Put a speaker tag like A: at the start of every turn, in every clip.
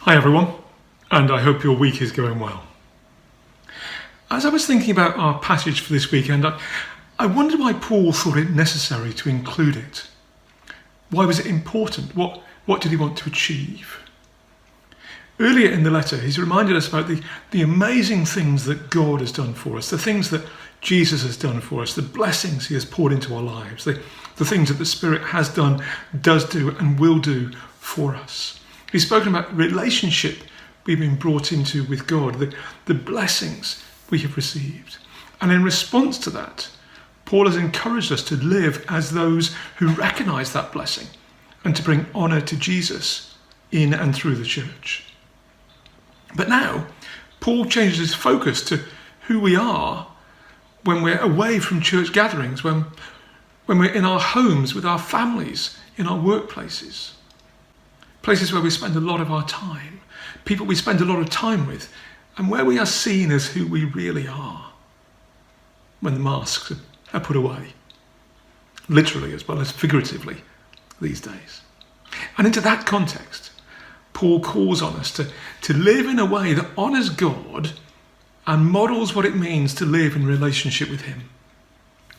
A: Hi everyone, and I hope your week is going well. As I was thinking about our passage for this weekend, I wondered why Paul thought it necessary to include it. Why was it important? What did he want to achieve? Earlier in the letter, he's reminded us about the amazing things that God has done for us, the things that Jesus has done for us, the blessings he has poured into our lives, the things that the Spirit has done, does do, and will do for us. He's spoken about relationship we've been brought into with God, the blessings we have received. And in response to that, Paul has encouraged us to live as those who recognize that blessing and to bring honor to Jesus in and through the church. But now, Paul changes his focus to who we are when we're away from church gatherings, when we're in our homes with our families, in our workplaces. Places where we spend a lot of our time, people we spend a lot of time with, and where we are seen as who we really are when the masks are put away, literally as well as figuratively these days. And into that context, Paul calls on us to live in a way that honours God and models what it means to live in relationship with him.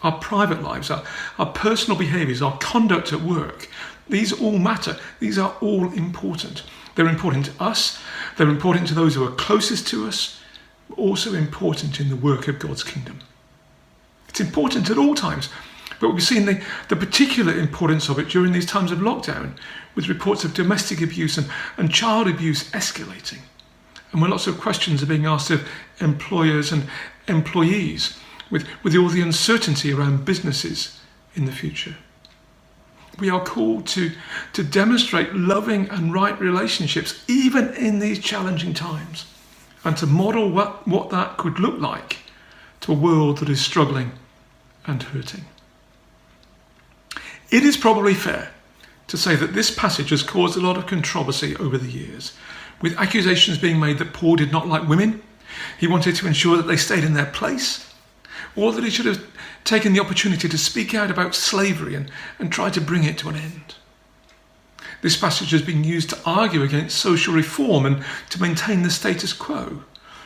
A: Our private lives, our personal behaviours, our conduct at work, these all matter. These are all important. They're important to us. They're important to those who are closest to us, but also important in the work of God's kingdom. It's important at all times, but we've seen the particular importance of it during these times of lockdown, with reports of domestic abuse and child abuse escalating, and when lots of questions are being asked of employers and employees, with all the uncertainty around businesses in the future. We are called to demonstrate loving and right relationships even in these challenging times, and to model what that could look like to a world that is struggling and hurting. It is probably fair to say that this passage has caused a lot of controversy over the years, with accusations being made that Paul did not like women, he wanted to ensure that they stayed in their place, or that he should have taken the opportunity to speak out about slavery and try to bring it to an end. This passage has been used to argue against social reform and to maintain the status quo,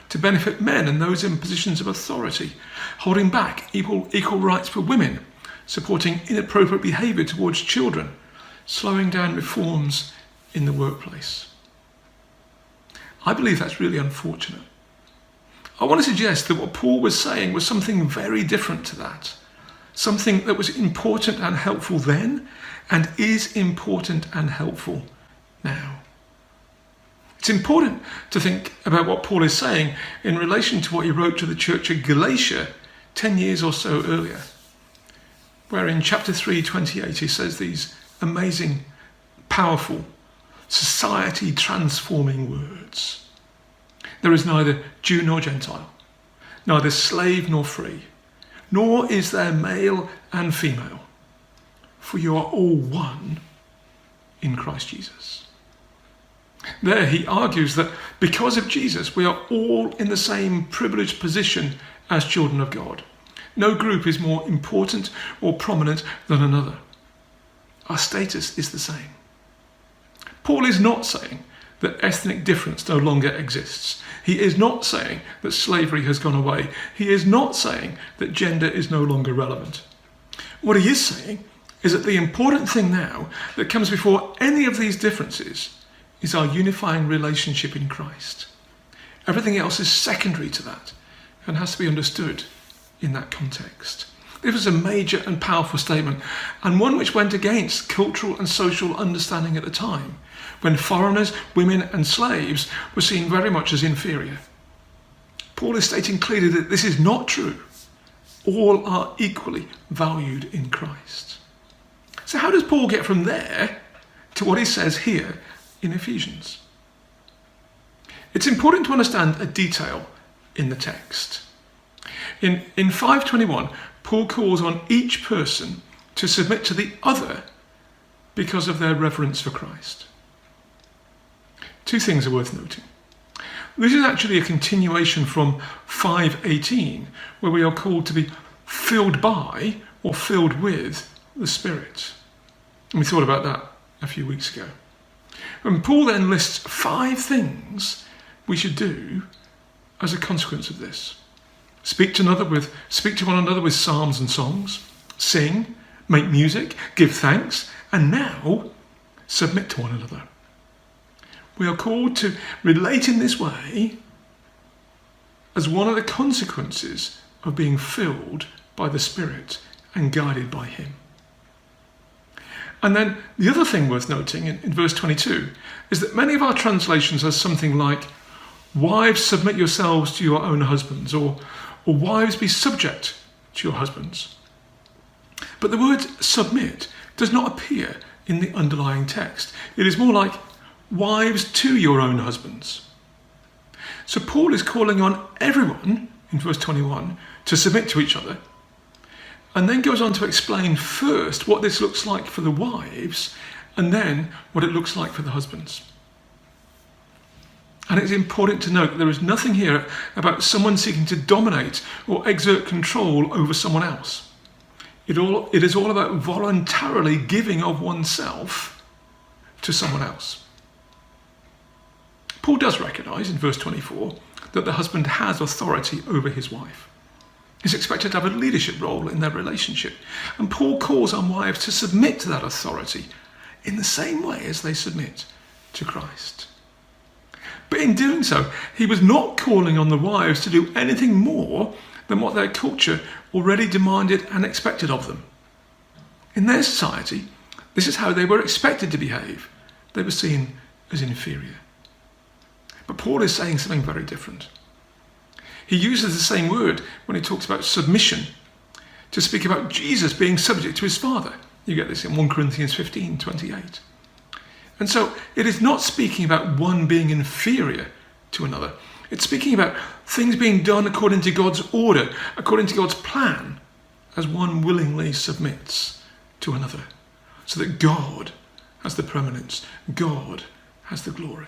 A: to benefit men and those in positions of authority, holding back equal rights for women, supporting inappropriate behaviour towards children, slowing down reforms in the workplace. I believe that's really unfortunate. I want to suggest that what Paul was saying was something very different to that. Something that was important and helpful then and is important and helpful now. It's important to think about what Paul is saying in relation to what he wrote to the church at Galatia 10 years or so earlier, where in chapter 3:28 he says these amazing, powerful, society-transforming words. There is neither Jew nor Gentile, neither slave nor free, nor is there male and female, for you are all one in Christ Jesus. There he argues that because of Jesus, we are all in the same privileged position as children of God. No group is more important or prominent than another. Our status is the same. Paul is not saying that ethnic difference no longer exists. He is not saying that slavery has gone away. He is not saying that gender is no longer relevant. What he is saying is that the important thing now that comes before any of these differences is our unifying relationship in Christ. Everything else is secondary to that and has to be understood in that context. This was a major and powerful statement, and one which went against cultural and social understanding at the time, when foreigners, women and slaves were seen very much as inferior. Paul is stating clearly that this is not true. All are equally valued in Christ. So how does Paul get from there to what he says here in Ephesians? It's important to understand a detail in the text. In 5:21, Paul calls on each person to submit to the other because of their reverence for Christ. Two things are worth noting. This is actually a continuation from 5:18, where we are called to be filled by or filled with the Spirit. And we thought about that a few weeks ago. And Paul then lists 5 things we should do as a consequence of this. Speak to one another with psalms and songs, sing, make music, give thanks, and now submit to one another. We are called to relate in this way as one of the consequences of being filled by the Spirit and guided by Him. And then the other thing worth noting in verse 22 is that many of our translations are something like, wives, submit yourselves to your own husbands, or wives, be subject to your husbands. But the word submit does not appear in the underlying text. It is more like, wives to your own husbands. So Paul is calling on everyone, in verse 21, to submit to each other, and then goes on to explain first what this looks like for the wives, and then what it looks like for the husbands. And it's important to note that there is nothing here about someone seeking to dominate or exert control over someone else. It is all about voluntarily giving of oneself to someone else. Paul does recognise in verse 24 that the husband has authority over his wife. He's expected to have a leadership role in their relationship. And Paul calls on wives to submit to that authority in the same way as they submit to Christ. But in doing so, he was not calling on the wives to do anything more than what their culture already demanded and expected of them. In their society, this is how they were expected to behave. They were seen as inferior. But Paul is saying something very different. He uses the same word when he talks about submission to speak about Jesus being subject to his Father. You get this in 1 Corinthians 15:28. And so it is not speaking about one being inferior to another. It's speaking about things being done according to God's order, according to God's plan, as one willingly submits to another, so that God has the preeminence, God has the glory.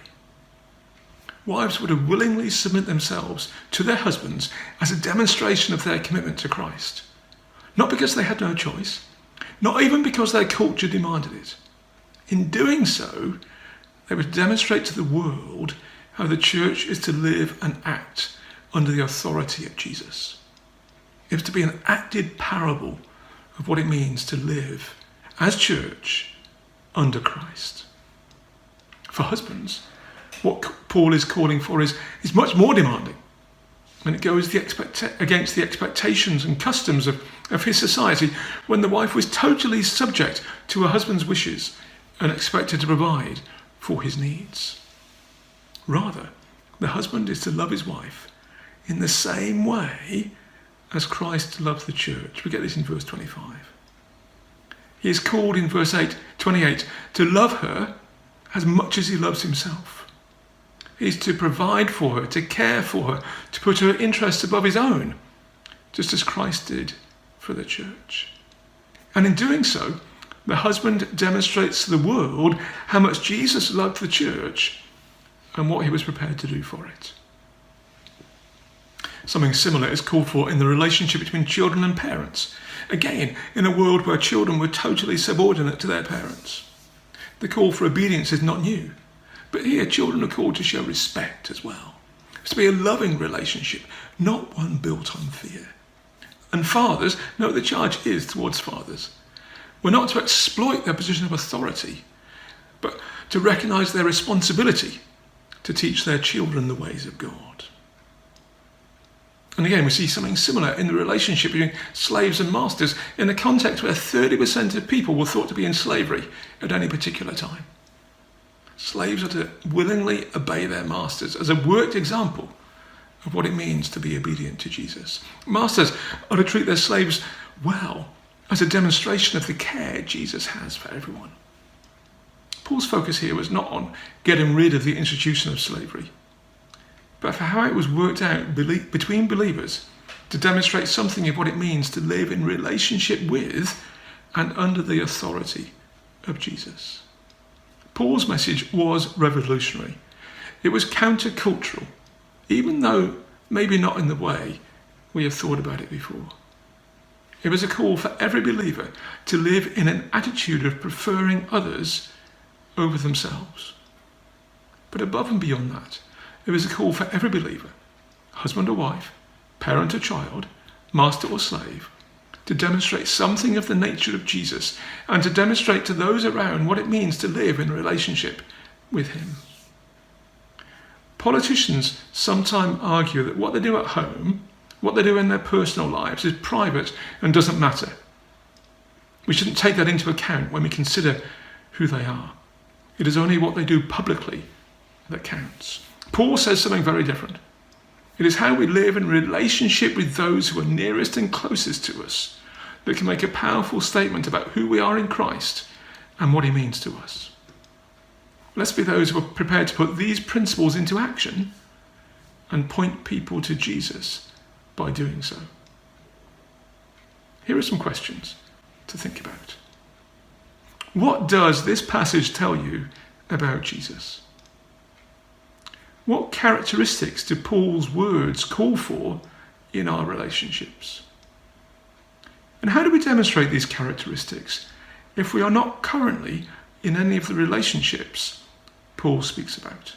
A: Wives were to willingly submit themselves to their husbands as a demonstration of their commitment to Christ. Not because they had no choice, not even because their culture demanded it. In doing so, they would demonstrate to the world how the church is to live and act under the authority of Jesus. It was to be an acted parable of what it means to live as church under Christ. For husbands, what Paul is calling for is much more demanding. And it goes against the expectations and customs of his society, when the wife was totally subject to her husband's wishes and expected to provide for his needs. Rather, the husband is to love his wife in the same way as Christ loved the church. We get this in verse 25. He is called in verse 28 to love her as much as he loves himself. He is to provide for her, to care for her, to put her interests above his own, just as Christ did for the church. And in doing so, the husband demonstrates to the world how much Jesus loved the church and what he was prepared to do for it. Something similar is called for in the relationship between children and parents. Again, in a world where children were totally subordinate to their parents. The call for obedience is not new. But here, children are called to show respect as well. It's to be a loving relationship, not one built on fear. And fathers, no, the charge is towards fathers. We're not to exploit their position of authority, but to recognise their responsibility to teach their children the ways of God. And again, we see something similar in the relationship between slaves and masters in a context where 30% of people were thought to be in slavery at any particular time. Slaves are to willingly obey their masters as a worked example of what it means to be obedient to Jesus. Masters are to treat their slaves well as a demonstration of the care Jesus has for everyone. Paul's focus here was not on getting rid of the institution of slavery, but for how it was worked out between believers to demonstrate something of what it means to live in relationship with and under the authority of Jesus. Paul's message was revolutionary. It was countercultural, even though maybe not in the way we have thought about it before. It was a call for every believer to live in an attitude of preferring others over themselves, But above and beyond that, there is a call for every believer, husband or wife, parent or child, master or slave, to demonstrate something of the nature of Jesus and to demonstrate to those around what it means to live in a relationship with him. Politicians sometimes argue that what they do at home, what they do in their personal lives, is private and doesn't matter. We shouldn't take that into account when we consider who they are. It is only what they do publicly that counts. Paul says something very different. It is how we live in relationship with those who are nearest and closest to us that can make a powerful statement about who we are in Christ and what he means to us. Let's be those who are prepared to put these principles into action and point people to Jesus by doing so. Here are some questions to think about. What does this passage tell you about Jesus? What characteristics do Paul's words call for in our relationships? And how do we demonstrate these characteristics if we are not currently in any of the relationships Paul speaks about?